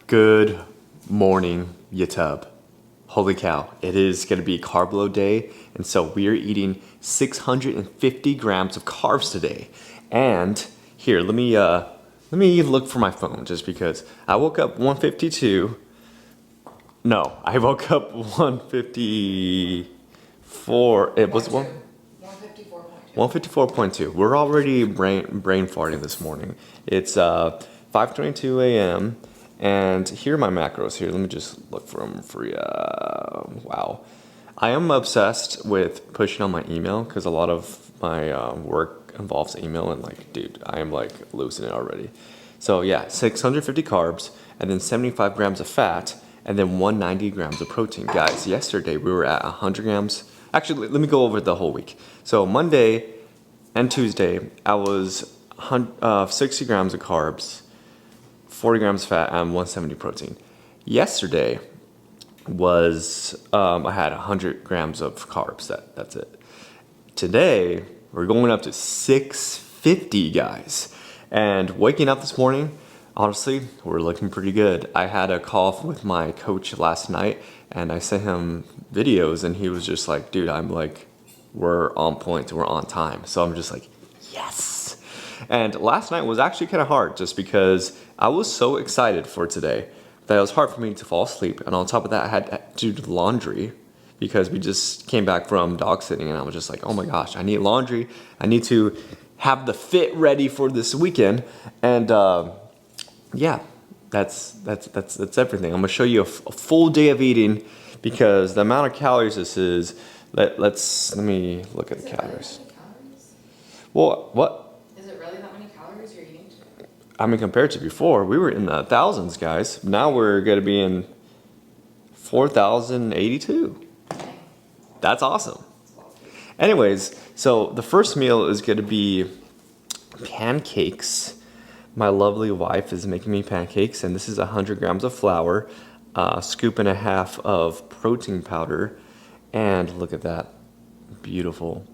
Good morning, YouTube. Holy cow, it is gonna be carb load day, and so we are eating 650 grams of carbs today. And here, let me look for my phone just because I woke up 152. No, I woke up 154. It was 154.2. We're already brain farting this morning. It's 5:22 a.m. and here are my macros. Here, let me just look for them for you. Wow, I am obsessed with pushing on my email because a lot of my work involves email, and like, dude, I am like losing it already. So yeah, 650 carbs and then 75 grams of fat and then 190 grams of protein. Guys, yesterday we were at 100 grams. Actually, let me go over the whole week. So Monday and Tuesday, I was 60 grams of carbs, 40 grams of fat, and 170 protein. Yesterday was, I had 100 grams of carbs. That's it. Today, we're going up to 650, guys. And waking up this morning, honestly, we're looking pretty good. I had a call with my coach last night, and I sent him videos, and he was just like, dude, I'm like, we're on point, we're on time. So I'm just like, yes. And last night was actually kind of hard just because I was so excited for today that it was hard for me to fall asleep. And on top of that, I had to do laundry because we just came back from dog sitting, and I was just like, oh my gosh, I need laundry. I need to have the fit ready for this weekend. And yeah, that's everything. I'm gonna show you a full day of eating because the amount of calories this is, let me look at the calories. Well, what? Is it really that many calories you're eating today? I mean, compared to before, we were in the thousands, guys. Now we're gonna be in 4,082. That's awesome. Anyways, so the first meal is gonna be pancakes. My lovely wife is making me pancakes, and this is 100 grams of flour, a scoop and a half of protein powder, and look at that, beautiful.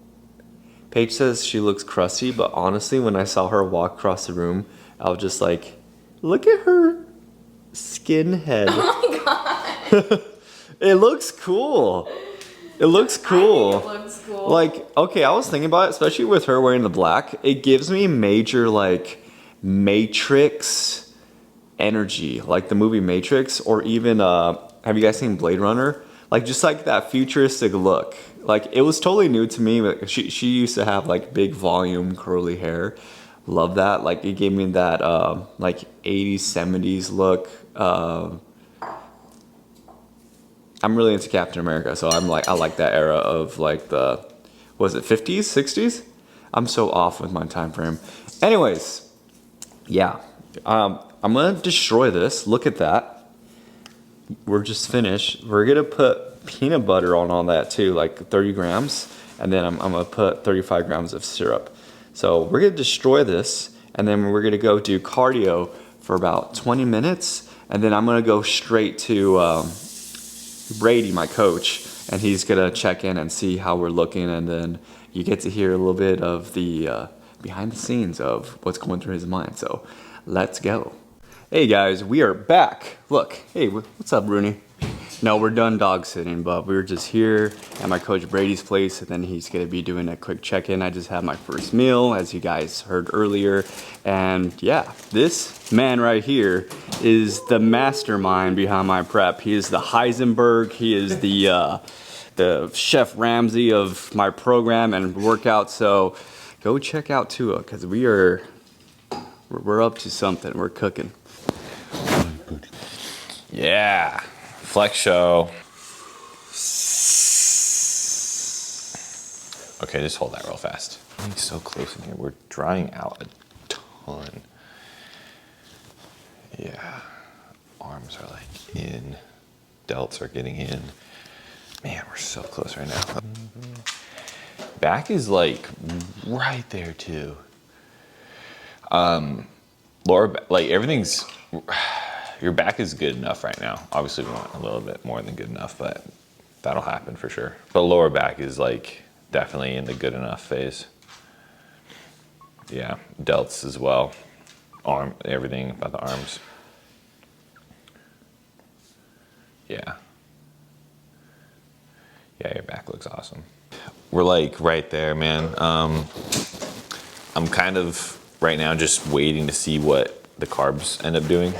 Paige says she looks crusty, but honestly, when I saw her walk across the room, I was just like, look at her skin head. Oh my god. It looks cool. It looks cool. I think it looks cool. Like, okay, I was thinking about it, especially with her wearing the black. It gives me major, like, Matrix energy, like the movie Matrix, or even, have you guys seen Blade Runner? Like, just like that futuristic look. Like, it was totally new to me. But she used to have like big volume curly hair. Love that. Like, it gave me that like 80s, 70s look. I'm really into Captain America, so I'm like, I like that era of like the, was it 50s, 60s? I'm so off with my time frame. Anyways, yeah, I'm gonna destroy this. Look at that. We're just finished. We're gonna put peanut butter on all that too, like 30 grams, and then I'm gonna put 35 grams of syrup. So we're gonna destroy this, and then we're gonna go do cardio for about 20 minutes, and then I'm gonna go straight to Brady, my coach, and he's gonna check in and see how we're looking, and then you get to hear a little bit of the behind the scenes of what's going through his mind. So let's go. Hey guys, we are back. Look, hey, what's up, Rooney? No, we're done dog sitting, but we were just here at my coach Brady's place, and then he's gonna be doing a quick check-in. I just had my first meal, as you guys heard earlier, and yeah, this man right here is the mastermind behind my prep. He is the Heisenberg. He is the Chef Ramsay of my program and workout. So go check out Tua, because we're up to something. We're cooking. Yeah, flex show. Okay, just hold that real fast. Getting so close in here. We're drying out a ton. Yeah, arms are like in, delts are getting in. Man, we're so close right now. Back is like right there too. Lower, like everything's, your back is good enough right now. Obviously we want a little bit more than good enough, but that'll happen for sure. But lower back is like definitely in the good enough phase. Yeah, delts as well. Arm, everything about the arms. Yeah. Yeah, your back looks awesome. We're like right there, man. I'm kind of right now just waiting to see what the carbs end up doing.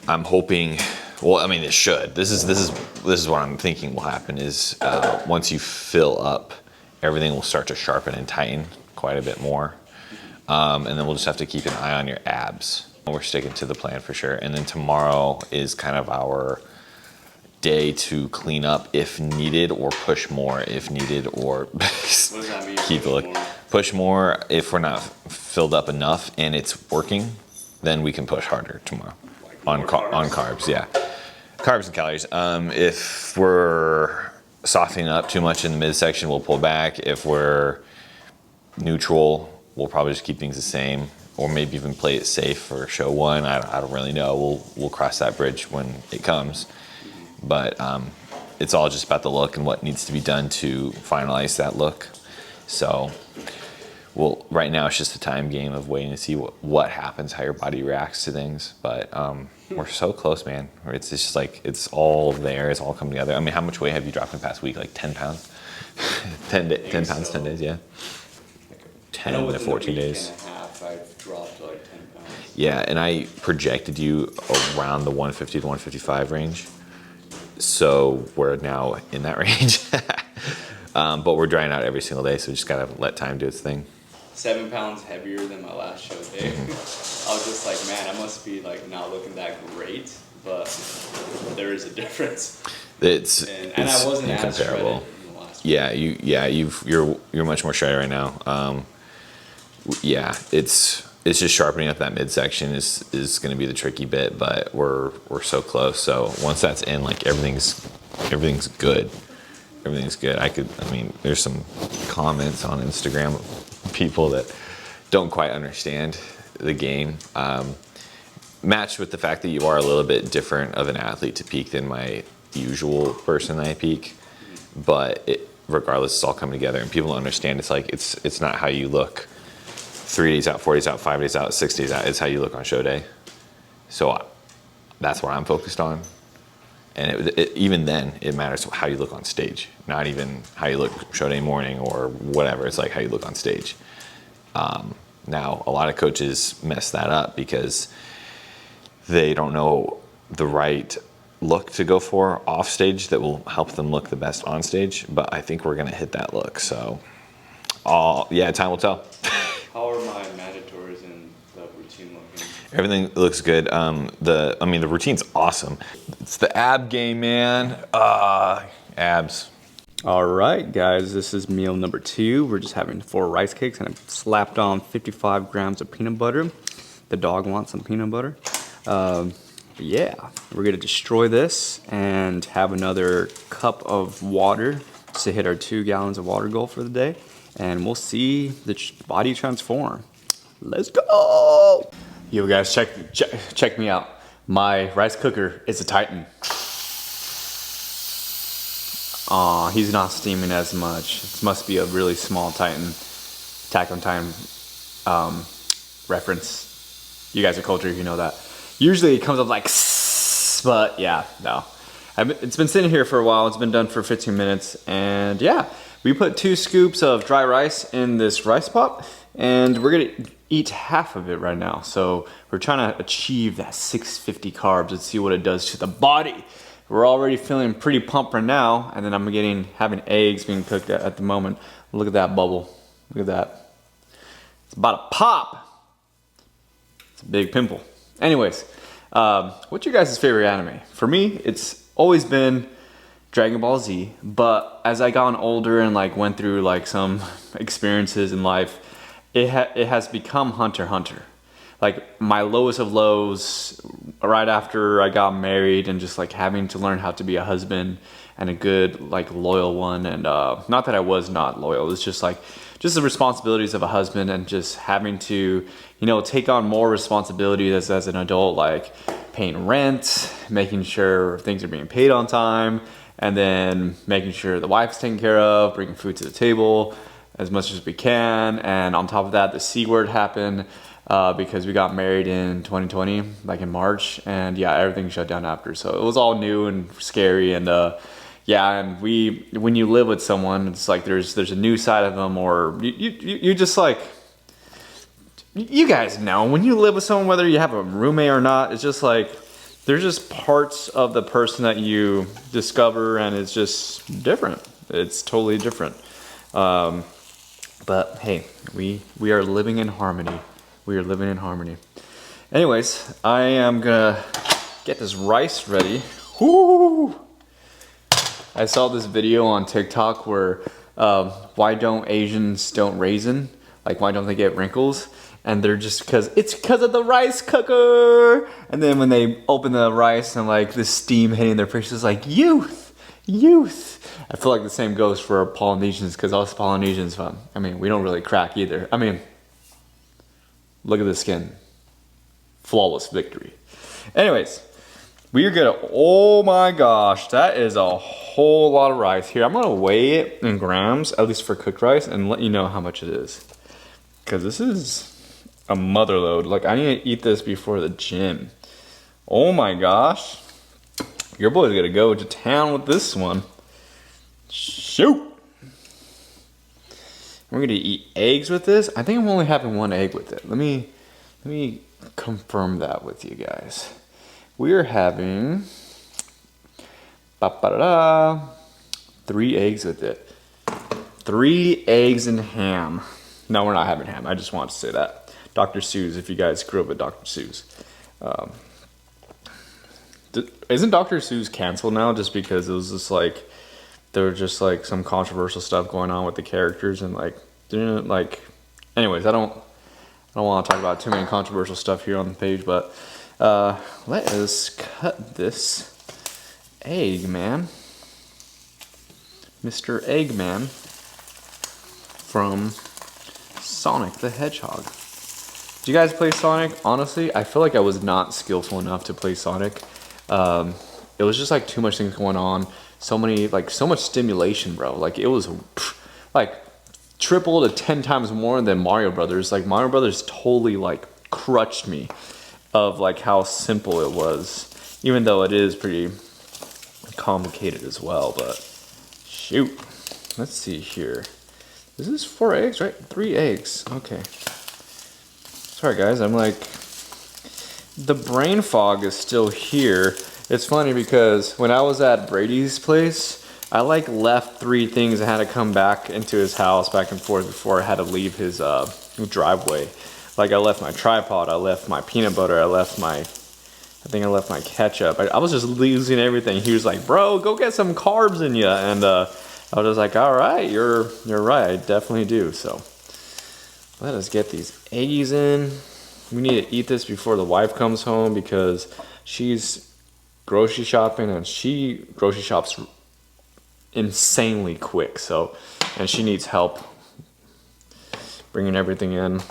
I'm hoping. Well, I mean, it should. This is what I'm thinking will happen is once you fill up, everything will start to sharpen and tighten quite a bit more, and then we'll just have to keep an eye on your abs. We're sticking to the plan for sure. And then tomorrow is kind of our day to clean up if needed, or push more if needed, or What does that mean? keep the look. Push more if we're not filled up enough and it's working, then we can push harder tomorrow on carbs. Yeah, carbs and calories. If we're softening up too much in the midsection, we'll pull back. If we're neutral, we'll probably just keep things the same, or maybe even play it safe for show one. I don't really know. We'll cross that bridge when it comes. But it's all just about the look and what needs to be done to finalize that look. So, well, right now it's just a time game of waiting to see what happens, how your body reacts to things. But we're so close, man. It's just like it's all there. It's all coming together. I mean, how much weight have you dropped in the past week? Like 10 pounds? 10 pounds, so. 10 days, yeah. I know 10 to within 14 a week days. and a half, I've dropped like 10 pounds. Yeah, and I projected you around the 150 to 155 range. So we're now in that range. But we're drying out every single day, so we just gotta let time do its thing. 7 pounds heavier than my last show day. I was just like, man, I must be like not looking that great, but there is a difference. It's And I wasn't as shredded incomparable. in the last Yeah, you're much more shredded right now. Yeah, it's just sharpening up that midsection is going to be the tricky bit, but we're so close. So once that's in, like everything's good. Everything's good. I mean, there's some comments on Instagram of people that don't quite understand the game. Matched with the fact that you are a little bit different of an athlete to peak than my usual person that I peak, but regardless, it's all coming together, and people don't understand. It's like it's not how you look 3 days out, 4 days out, 5 days out, 6 days out. It's how you look on show day. So that's what I'm focused on. And even then, it matters how you look on stage, not even how you look show day morning or whatever. It's like how you look on stage. Now, a lot of coaches mess that up because they don't know the right look to go for off stage that will help them look the best on stage. But I think we're going to hit that look. So, time will tell. How are my mandatories and the routine looking? Everything looks good. The routine's awesome. It's the ab game, man. Abs. All right, guys, this is meal number 2. We're just having 4 rice cakes, and I've slapped on 55 grams of peanut butter. The dog wants some peanut butter. Yeah, we're gonna destroy this and have another cup of water to hit our 2 gallons of water goal for the day, and we'll see the body transform. Let's go! Yo, guys, check me out. My rice cooker is a Titan. Aw, he's not steaming as much. This must be a really small Titan. Attack on Titan reference. You guys are culture, you know that. Usually it comes up like, but yeah, no. It's been sitting here for a while. It's been done for 15 minutes. And yeah, we put 2 scoops of dry rice in this rice pot, and we're gonna eat half of it right now. So we're trying to achieve that 650 carbs. Let's see what it does to the body. We're already feeling pretty pumped right now, and then I'm having eggs being cooked at the moment. Look at that bubble. Look at that. It's about to pop. It's a big pimple. Anyways, what's your guys' favorite anime? For me, it's always been Dragon Ball Z, but as I got older and like went through like some experiences in life, it has become Hunter x Hunter. Like my lowest of lows right after I got married and just like having to learn how to be a husband and a good like loyal one, and not that I was not loyal, it's just like the responsibilities of a husband and just having to, you know, take on more responsibility as an adult, like paying rent, making sure things are being paid on time, and then making sure the wife's taken care of, bringing food to the table as much as we can. And on top of that, the C word happened. because we got married in 2020, like in March, and yeah, everything shut down after. So it was all new and scary, and yeah, and when you live with someone, it's like there's a new side of them, or you just like, you guys know when you live with someone, whether you have a roommate or not, it's just like there's just parts of the person that you discover, and it's just different. It's totally different. But hey, we are living in harmony. We are living in harmony. Anyways, I am gonna get this rice ready. Woo! I saw this video on TikTok where why don't Asians don't raisin? Like why don't they get wrinkles? And they're just it's because of the rice cooker. And then when they open the rice and like the steam hitting their faces, like youth. I feel like the same goes for Polynesians, because us Polynesians, I mean, we don't really crack either. I mean, look at the skin. Flawless victory. Anyways, we are gonna, oh my gosh, that is a whole lot of rice. Here, I'm gonna weigh it in grams, at least for cooked rice, and let you know how much it is. Because this is a mother load. Like, I need to eat this before the gym. Oh my gosh. Your boy's gonna go to town with this one. Shoot! We're gonna eat eggs with this. I think I'm only having one egg with it. Let me confirm that with you guys. We are having 3 eggs with it. 3 eggs and ham. No, we're not having ham. I just wanted to say that. Dr. Seuss, if you guys grew up with Dr. Seuss. Isn't Dr. Seuss canceled now just because it was just like, there was just like some controversial stuff going on with the characters and like, didn't like, anyways, I don't want to talk about too many controversial stuff here on the page, but let us cut this egg, man. Mr. Eggman from Sonic the Hedgehog. Do you guys play Sonic? Honestly, I feel like I was not skillful enough to play Sonic. It was just like too much things going on. So much stimulation, bro. Like it was like triple to 10 times more than Mario Brothers. Like Mario Brothers totally like crushed me of like how simple it was. Even though it is pretty complicated as well, but shoot. Let's see here. This is 4 eggs, right? 3 eggs. Okay. Sorry guys, I'm like, the brain fog is still here. It's funny because when I was at Brady's place, I like left 3 things and had to come back into his house back and forth before I had to leave his driveway. Like I left my tripod, I left my peanut butter, I think I left my ketchup. I was just losing everything. He was like, bro, go get some carbs in you. And I was just like, all right, you're right, I definitely do. So let us get these eggies in. We need to eat this before the wife comes home because she's grocery shopping and she grocery shops insanely quick. So, and she needs help bringing everything in.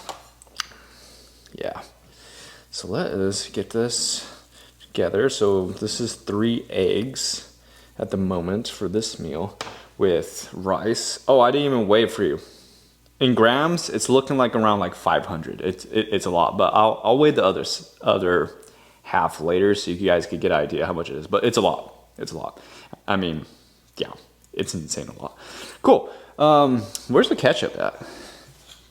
Yeah. So let us get this together. So this is 3 eggs at the moment for this meal with rice. Oh, I didn't even weigh it for you. In grams, it's looking like around like 500. It's a lot, but I'll weigh the other half later so you guys could get an idea how much it is. But it's a lot. It's a lot. I mean, yeah, it's insane a lot. Cool. Where's the ketchup at?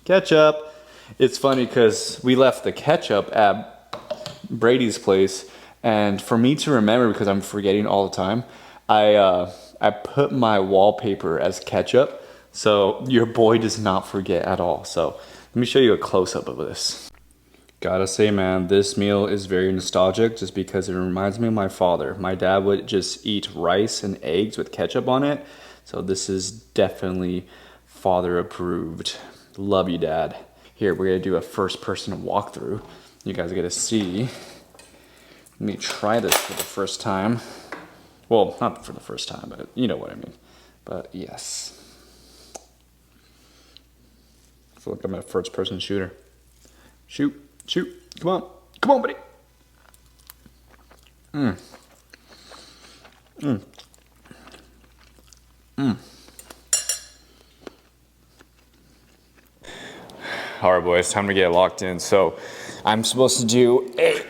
Ketchup. It's funny because we left the ketchup at Brady's place, and for me to remember, because I'm forgetting all the time, I put my wallpaper as ketchup. So your boy does not forget at all. So let me show you a close-up of this. Gotta say, man, this meal is very nostalgic just because it reminds me of my father. My dad would just eat rice and eggs with ketchup on it. So this is definitely father approved. Love you, Dad. Here, we're gonna do a first-person walkthrough. You guys get to see. Let me try this for the first time. Well, not for the first time, but you know what I mean. But yes. I feel like I'm a first-person shooter. Shoot, come on, buddy. All right, boys, time to get locked in. So I'm supposed to do a,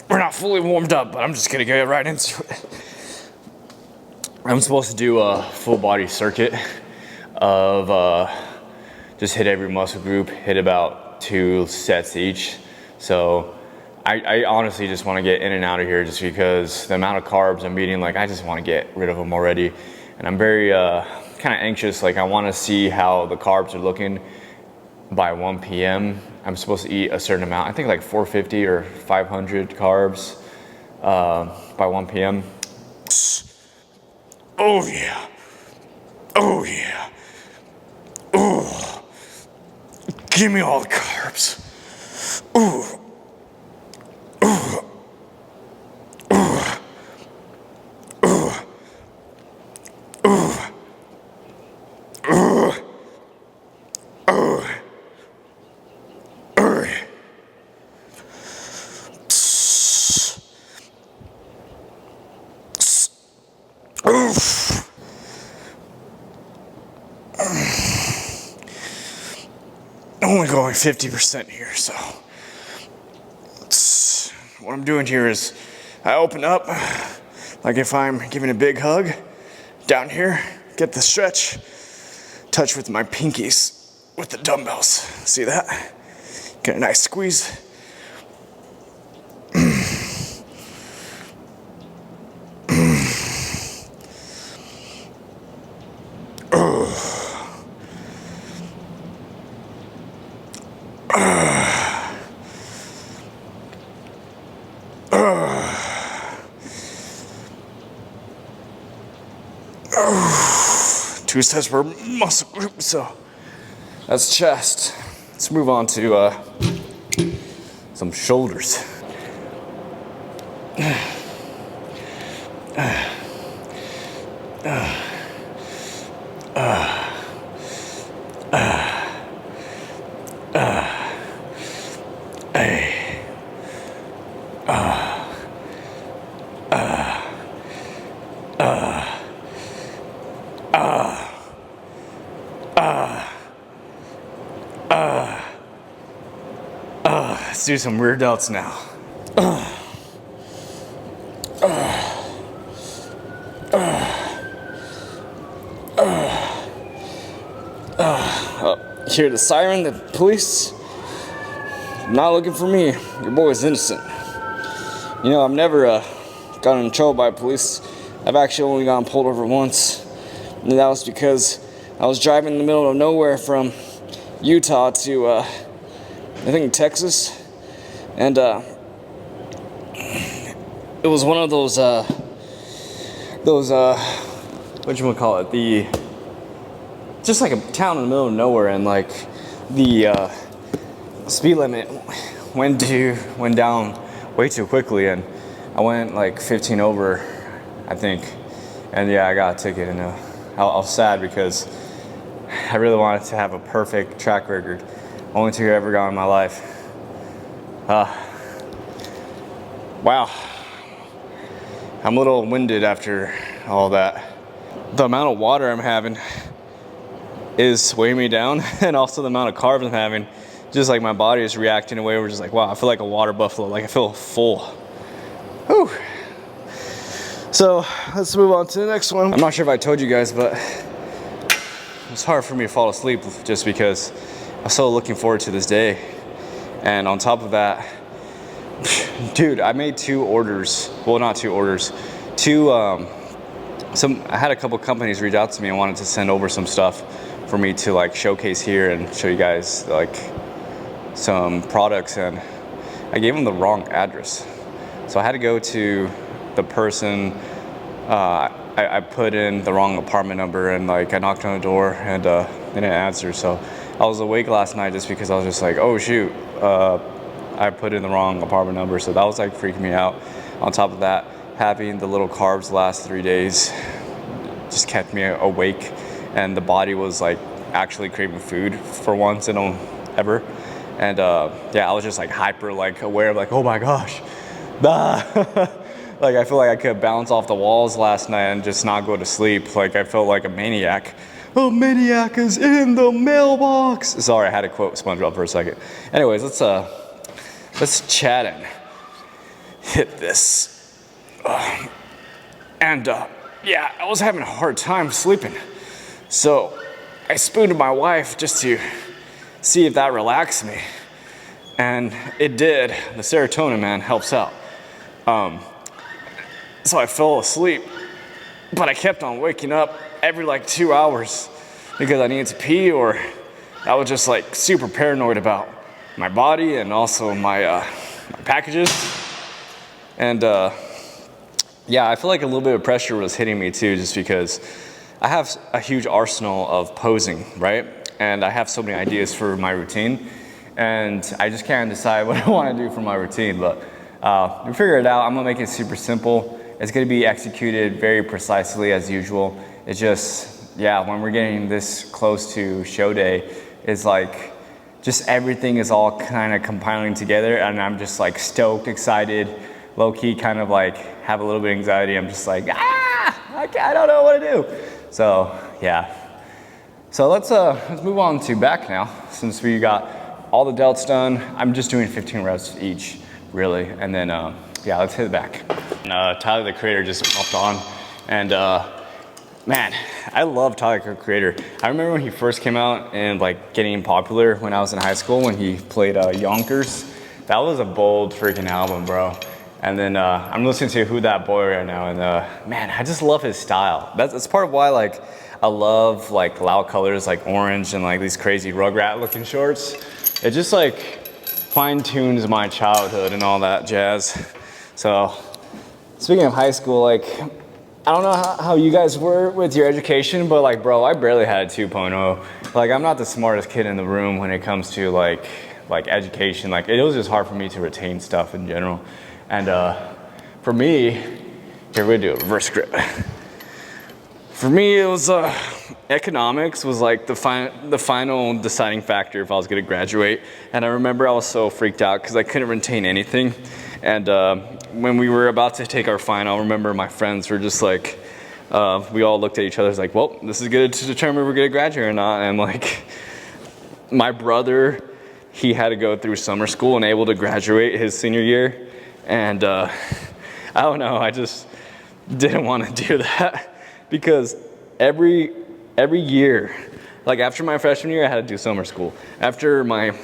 we're not fully warmed up, but I'm just gonna get right into it. I'm supposed to do a full body circuit of just hit every muscle group, hit about 2 sets each. So I honestly just want to get in and out of here just because the amount of carbs I'm eating, like I just want to get rid of them already. And I'm very kind of anxious, like I want to see how the carbs are looking by 1 p.m. I'm supposed to eat a certain amount, I think like 450 or 500 carbs by 1 p.m. Oh yeah, oh yeah, oh, give me all the carbs. Ooh. Only going 50% here, so what I'm doing here is I open up like if I'm giving a big hug down here, get the stretch, touch with my pinkies with the dumbbells. See that? Get a nice squeeze. Two sets per muscle group, so that's chest. Let's move on to some shoulders. Let's do some rear delts now. Hear the siren, the police. Not looking for me. Your boy's innocent. You know, I've never gotten in trouble by police. I've actually only gotten pulled over once. And that was because I was driving in the middle of nowhere from Utah to, I think, Texas. And it was one of those whatchamacallit, just like a town in the middle of nowhere, and like the speed limit went down way too quickly, and I went like 15 over, I think, and yeah, I got a ticket, and I was sad because I really wanted to have a perfect track record. Only 2 I ever got in my life. Wow. I'm a little winded after all that. The amount of water I'm having is weighing me down, and also the amount of carbs I'm having, just like my body is reacting in a way where just like, wow, I feel like a water buffalo, like I feel full. Whew. So let's move on to the next one. I'm not sure if I told you guys, but it's hard for me to fall asleep just because I'm so looking forward to this day. And on top of that, dude, I made 2 orders. Well, not 2 orders. I had a couple companies reach out to me and wanted to send over some stuff for me to like showcase here and show you guys like some products, and I gave them the wrong address. So I had to go to the person, I put in the wrong apartment number, and like I knocked on the door and they didn't answer. So I was awake last night just because I was just like, oh shoot, I put in the wrong apartment number. So that was like freaking me out. On top of that, having the little carbs the last 3 days just kept me awake, and the body was like actually craving food for once in ever. And yeah, I was just like hyper like aware of like, oh my gosh, like I feel like I could bounce off the walls last night and just not go to sleep. Like I felt like a maniac. a maniac is in the mailbox. Sorry, I had to quote SpongeBob for a second. Anyways, let's chat and hit this. Yeah, I was having a hard time sleeping. So I spooned my wife just to see if that relaxed me. And it did. The serotonin, man, helps out. So I fell asleep, but I kept on waking up every like 2 hours because I needed to pee, or I was just like super paranoid about my body and also my packages. And yeah, I feel like a little bit of pressure was hitting me too, just because I have a huge arsenal of posing, right? And I have so many ideas for my routine, and I just can't decide what I want to do for my routine. But we figure it out. I'm gonna make it super simple. It's gonna be executed very precisely as usual. It's just, yeah, when we're getting this close to show day, it's like just everything is all kind of compiling together, and I'm just like stoked, excited, low-key kind of like have a little bit of anxiety. I'm just like, I don't know what to do. So yeah. So let's move on to back now, since we got all the delts done. I'm just doing 15 reps each, really, and then yeah, let's hit the back. And, Tyler the Creator just popped on, and man, I love Tyler the Creator. I remember when he first came out and like getting popular when I was in high school, when he played Yonkers. That was a bold freaking album, bro. And then I'm listening to Who That Boy right now, and man, I just love his style. That's part of why like I love like loud colors like orange and like these crazy Rugrat looking shorts. It just like fine tunes my childhood and all that jazz. So speaking of high school, like I don't know how you guys were with your education, but like, bro, I barely had a 2.0. Like, I'm not the smartest kid in the room when it comes to like education. Like, it was just hard for me to retain stuff in general. And for me, here we do a reverse grip. For me, it was economics was like the final deciding factor if I was gonna graduate. And I remember I was so freaked out because I couldn't retain anything. And when we were about to take our final, I remember my friends were just like, we all looked at each other like, well, this is good to determine if we're gonna graduate or not. And like, my brother, he had to go through summer school and able to graduate his senior year. And I don't know, I just didn't want to do that because every year, like after my freshman year, I had to do summer school. After my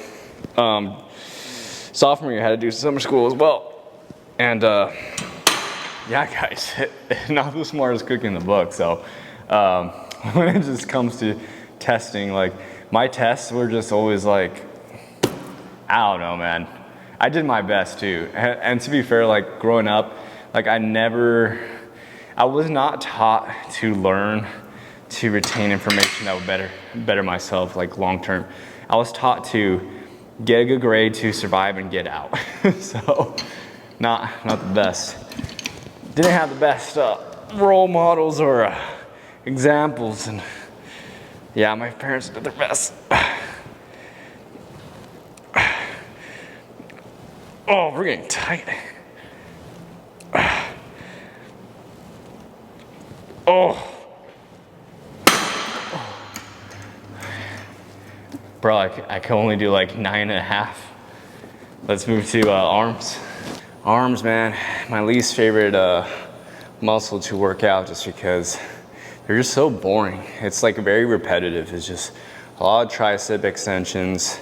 sophomore year, I had to do summer school as well. And yeah, guys, not the smartest cook in the book. So when it just comes to testing, like my tests were just always like, I don't know, man. I did my best too. And to be fair, like growing up, like I was not taught to learn to retain information that would better myself like long term. I was taught to get a good grade to survive and get out. So not the best. Didn't have the best role models or examples, and yeah, my parents did their best. Oh, we're getting tight. Oh. Bro, I can only do like 9.5. Let's move to arms. Arms, man, my least favorite muscle to work out just because they're just so boring. It's like very repetitive. It's just a lot of tricep extensions,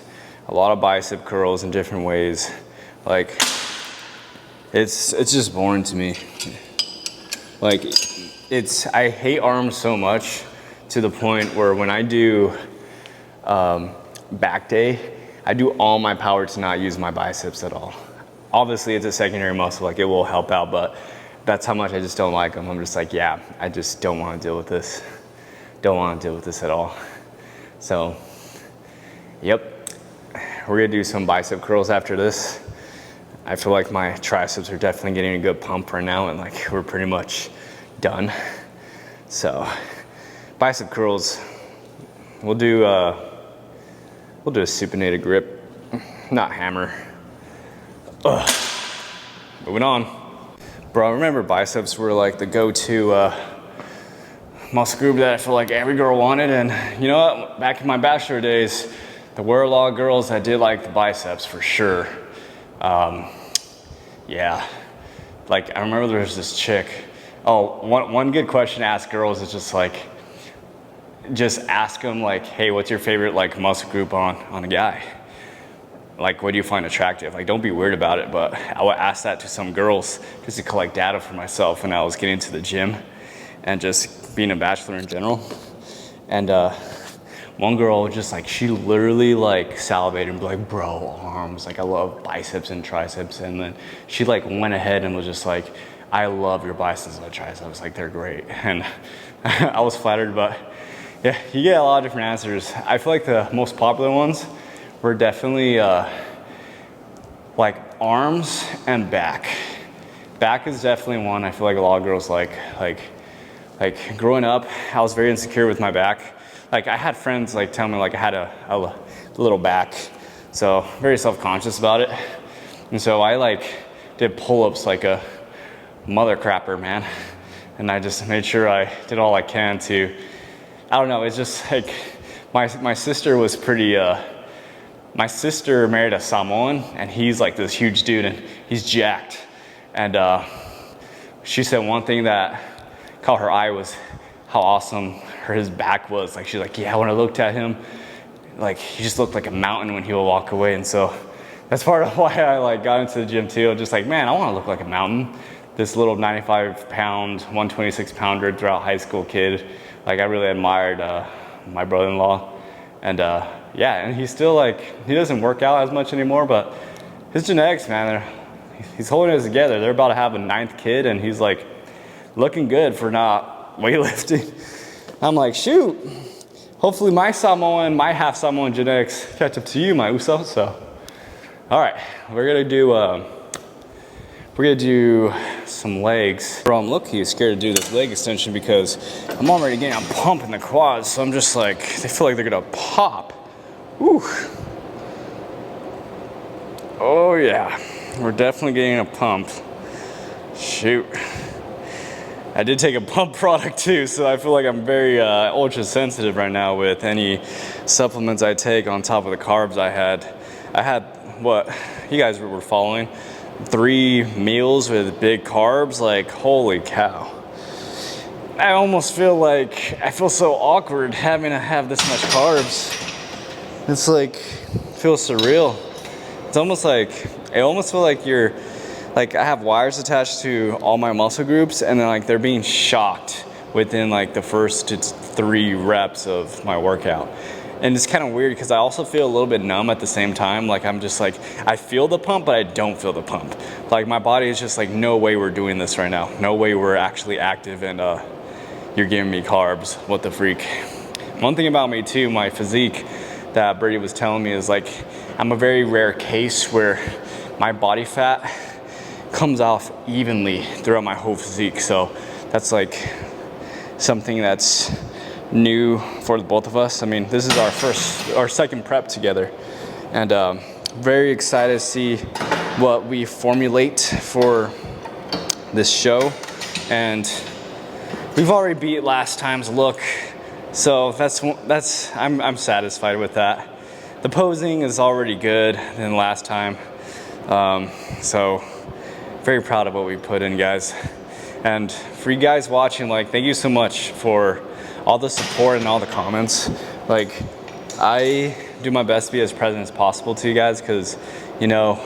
a lot of bicep curls in different ways. Like, it's just boring to me. Like, I hate arms so much to the point where when I do back day, I do all my power to not use my biceps at all. Obviously, it's a secondary muscle, like it will help out, but that's how much I just don't like them. I'm just like, yeah, I just don't want to deal with this. Don't want to deal with this at all. So, yep, we're gonna do some bicep curls after this. I feel like my triceps are definitely getting a good pump right now, and like we're pretty much done. So, bicep curls, we'll do a supinated grip, not hammer. Ugh. Moving on. Bro, I remember biceps were like the go-to muscle group that I feel like every girl wanted. And you know what? Back in my bachelor days, there were a lot of girls that did like the biceps for sure. Yeah, like I remember there was this chick. Oh, one good question to ask girls is just like, just ask them like, hey, what's your favorite like muscle group on a guy? Like, what do you find attractive? Like, don't be weird about it, but I would ask that to some girls just to collect data for myself when I was getting to the gym and just being a bachelor in general. And one girl just like, she literally like salivated and be like, bro, arms, like I love biceps and triceps. And then she like went ahead and was just like, I love your biceps and triceps, like they're great. And I was flattered, but yeah, you get a lot of different answers. I feel like the most popular ones were definitely like arms and back. Back is definitely one I feel like a lot of girls like growing up, I was very insecure with my back. Like I had friends like tell me like I had a little back, so very self-conscious about it. And so I like did pull-ups like a mother crapper, man. And I just made sure I did all I can to, I don't know, it's just like my sister was pretty my sister married a Samoan, and he's like this huge dude, and he's jacked. And she said one thing that caught her eye was how awesome his back was. Like she's like, yeah, when I looked at him, like he just looked like a mountain when he would walk away. And so that's part of why I like got into the gym too. Just like, man, I want to look like a mountain. This little 95-pound, 126-pounder throughout high school kid. Like I really admired my brother-in-law, and yeah, and he's still like, he doesn't work out as much anymore, but his genetics, man, he's holding it together. They're about to have a 9th kid, and he's like looking good for not weightlifting. I'm like, shoot, hopefully my half Samoan genetics catch up to you, my Uso. So, all right, we're gonna do some legs. Bro, I'm low-key scared to do this leg extension because I'm already getting a pump in the quads, so I'm just like, they feel like they're gonna pop. Whew. Oh yeah, we're definitely getting a pump. Shoot. I did take a pump product too, so I feel like I'm very ultra sensitive right now with any supplements I take on top of the carbs I had. I had, what, you guys were following, 3 meals with big carbs, like holy cow. I almost feel like, I feel so awkward having to have this much carbs. It's like, feels surreal. It's almost like, I almost feel like you're, like I have wires attached to all my muscle groups, and then like they're being shocked within like the first 3 reps of my workout. And it's kind of weird because I also feel a little bit numb at the same time. Like I'm just like, I feel the pump, but I don't feel the pump. Like my body is just like, no way we're doing this right now. No way we're actually active, and you're giving me carbs. What the freak? One thing about me too, my physique that Brady was telling me is like, I'm a very rare case where my body fat comes off evenly throughout my whole physique. So that's like something that's new for the both of us. I mean, this is our second prep together, and very excited to see what we formulate for this show. And we've already beat last time's look, so I'm satisfied with that. The posing is already good than last time, so very proud of what we put in, guys. And for you guys watching, like, thank you so much for all the support and all the comments. Like, I do my best to be as present as possible to you guys, because, you know,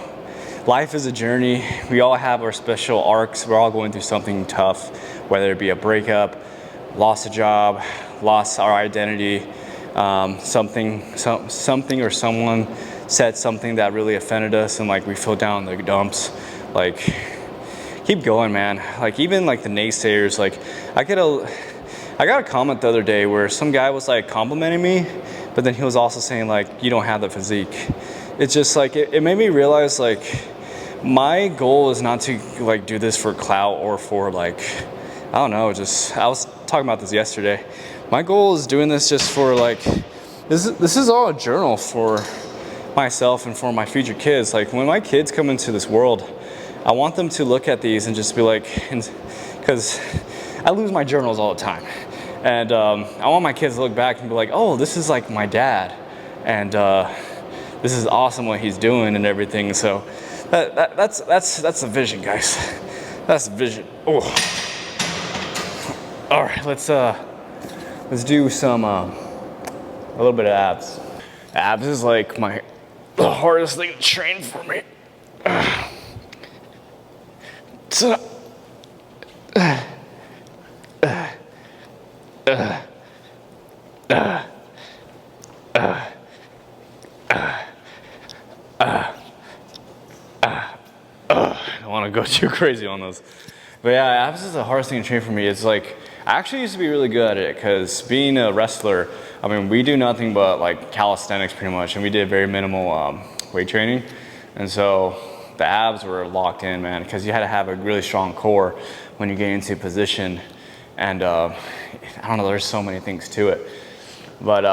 life is a journey. We all have our special arcs. We're all going through something tough, whether it be a breakup, lost a job, lost our identity, something or someone said something that really offended us, and like we feel down in the dumps. Like, keep going, man. Like, even like the naysayers, like I got a comment the other day where some guy was like complimenting me, but then he was also saying like, you don't have the physique. It's just like, it made me realize like, my goal is not to like do this for clout or for like, I don't know, just, I was talking about this yesterday. My goal is doing this just for like, this is all a journal for myself and for my future kids. Like, when my kids come into this world, I want them to look at these and just be like, because I lose my journals all the time. And I want my kids to look back and be like, oh, this is like my dad. And this is awesome what he's doing and everything. So that's the vision, guys. That's the vision. Oh. All right, let's do some a little bit of abs. Abs is like the hardest thing to train for me. So, I don't want to go too crazy on those. But yeah, abs is the hardest thing to train for me. It's like, I actually used to be really good at it because being a wrestler, I mean, we do nothing but like calisthenics pretty much, and we did very minimal weight training. And so the abs were locked in, man, because you had to have a really strong core when you get into position. And I don't know, there's so many things to it. But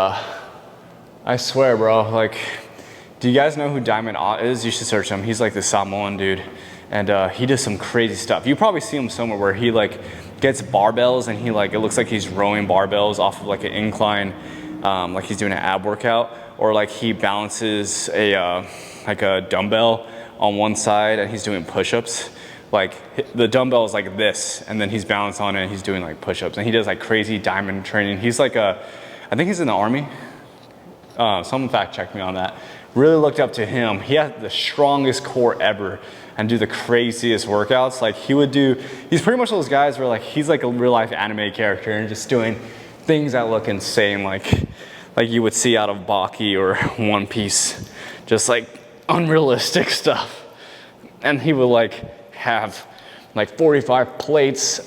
I swear, bro, like, do you guys know who Diamond Ott is? You should search him. He's like the Samoan dude. And he does some crazy stuff. You probably see him somewhere where he like gets barbells and he like, it looks like he's rowing barbells off of like an incline, like he's doing an ab workout, or like he balances like a dumbbell on one side and he's doing push-ups. Like the dumbbell is like this, and then he's balanced on it and he's doing like push-ups, and he does like crazy diamond training. He's like I think he's in the army. Someone fact checked me on that. Really looked up to him. He had the strongest core ever and do the craziest workouts. Like he's pretty much those guys where like he's like a real life anime character and just doing things that look insane, like you would see out of Baki or One Piece, just like unrealistic stuff. And he would like have like 45 plates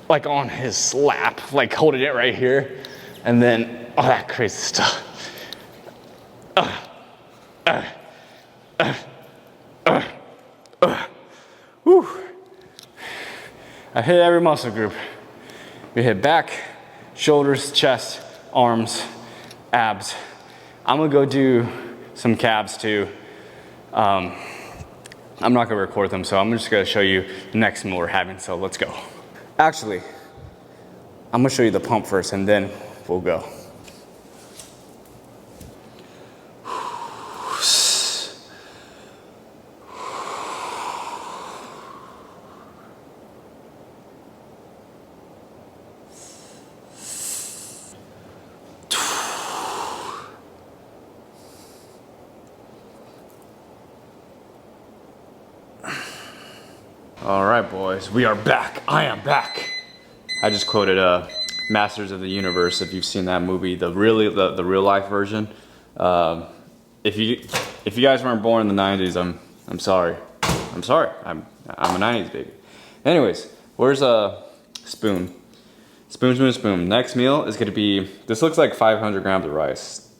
like on his lap, like holding it right here, and then all that crazy stuff. Whew. I hit every muscle group. We hit back, shoulders, chest, arms, abs. I'm gonna go do some calves too. I'm not gonna record them, so I'm just gonna show you the next meal we're having, so let's go. Actually, I'm gonna show you the pump first and then we'll go. All right, boys, we are back. I am back. I just quoted Masters of the Universe. If you've seen that movie, the real life version. If you guys weren't born in the '90s, I'm sorry. I'm sorry. I'm a '90s baby. Anyways, where's a spoon? Spoon. Next meal is gonna be. This looks like 500 grams of rice.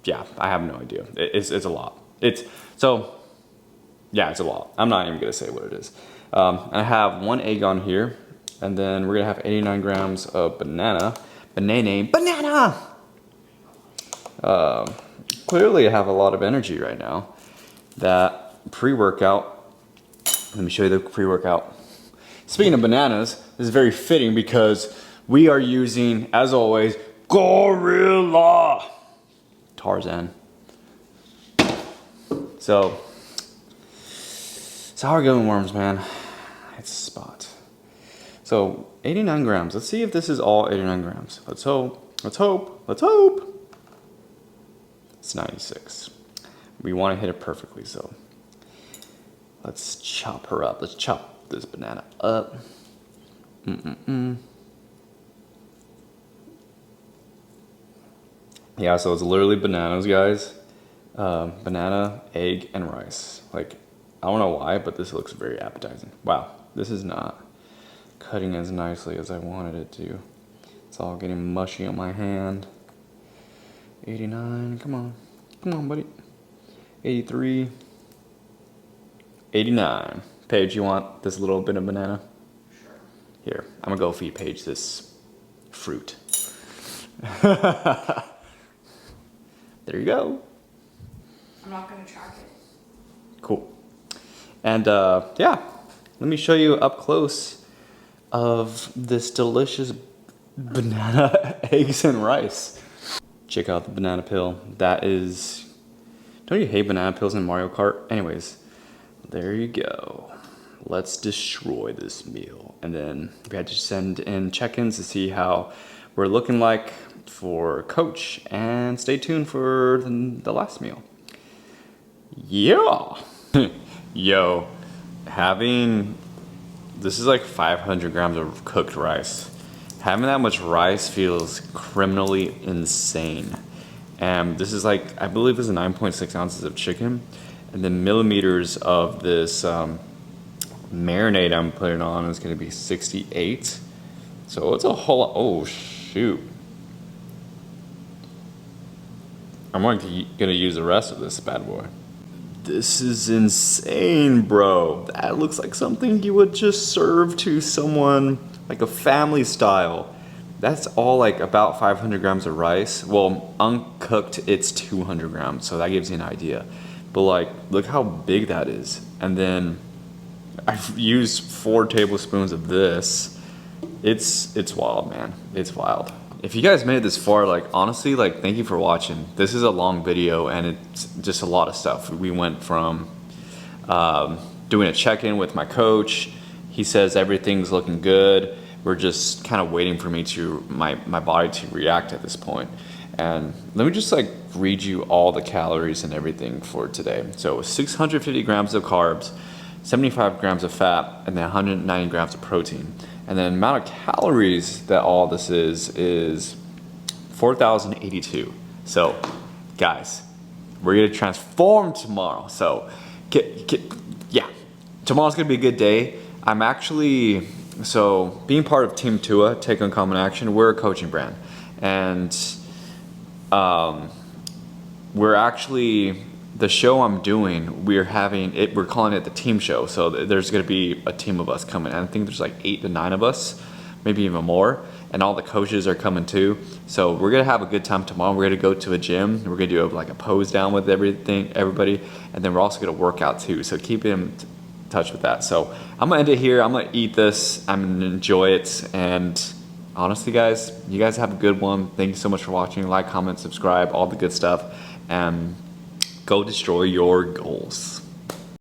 Yeah, I have no idea. It's a lot. It's a lot. I'm not even gonna say what it is. I have 1 egg on here, and then we're gonna have 89 grams of banana. Clearly I have a lot of energy right now. That pre-workout, let me show you the pre-workout. Speaking of bananas, this is very fitting because we are using, as always, Gorilla Tarzan. So, sour gummy worms, man. It's a spot. So, 89 grams. Let's see if this is all 89 grams. Let's hope. Let's hope. Let's hope. It's 96. We want to hit it perfectly, so let's chop her up. Let's chop this banana up. Yeah, so it's literally bananas, guys. Banana, egg, and rice. Like, I don't know why, but this looks very appetizing. Wow, this is not cutting as nicely as I wanted it to. It's all getting mushy on my hand. 89, come on. Come on, buddy. 83. 89. Paige, you want this little bit of banana? Sure. Here, I'm gonna go feed Paige this fruit. There you go. I'm not gonna track it. Cool. And yeah, let me show you up close of this delicious banana, eggs, and rice. Check out the banana peel. That is, don't you hate banana peels in Mario Kart? Anyways, there you go. Let's destroy this meal. And then we had to send in check-ins to see how we're looking like for coach, and stay tuned for the last meal. Yeah. Yo, this is like 500 grams of cooked rice. Having that much rice feels criminally insane. And this is like, I believe this is 9.6 ounces of chicken, and the millimeters of this marinade I'm putting on is gonna be 68. So it's a whole lot. Oh shoot. I'm gonna use the rest of this bad boy. This is insane, bro. That looks like something you would just serve to someone, like a family style. That's all like about 500 grams of rice. Well, uncooked, it's 200 grams, so that gives you an idea. But like, look how big that is. And then I've used 4 tablespoons of this. It's wild, man. It's wild. If you guys made it this far, like honestly, like thank you for watching. This is a long video and it's just a lot of stuff. We went from doing a check-in with my coach. He says everything's looking good. We're just kind of waiting for my body to react at this point. And let me just like read you all the calories and everything for today. So 650 grams of carbs, 75 grams of fat, and then 190 grams of protein. And then the amount of calories that all this is 4,082. So guys, we're gonna transform tomorrow. So yeah, tomorrow's gonna be a good day. I'm actually, so being part of Team Tua, Take Uncommon Action, we're a coaching brand. And we're actually, the show I'm doing, we're calling it the team show. So there's gonna be a team of us coming. And I think there's like 8 to 9 of us, maybe even more. And all the coaches are coming too. So we're gonna have a good time tomorrow. We're gonna go to a gym. We're gonna do like a pose down with everybody. And then we're also gonna work out too. So keep in touch with that. So I'm gonna end it here. I'm gonna eat this. I'm gonna enjoy it. And honestly guys, you guys have a good one. Thank you so much for watching. Like, comment, subscribe, all the good stuff. And go destroy your goals.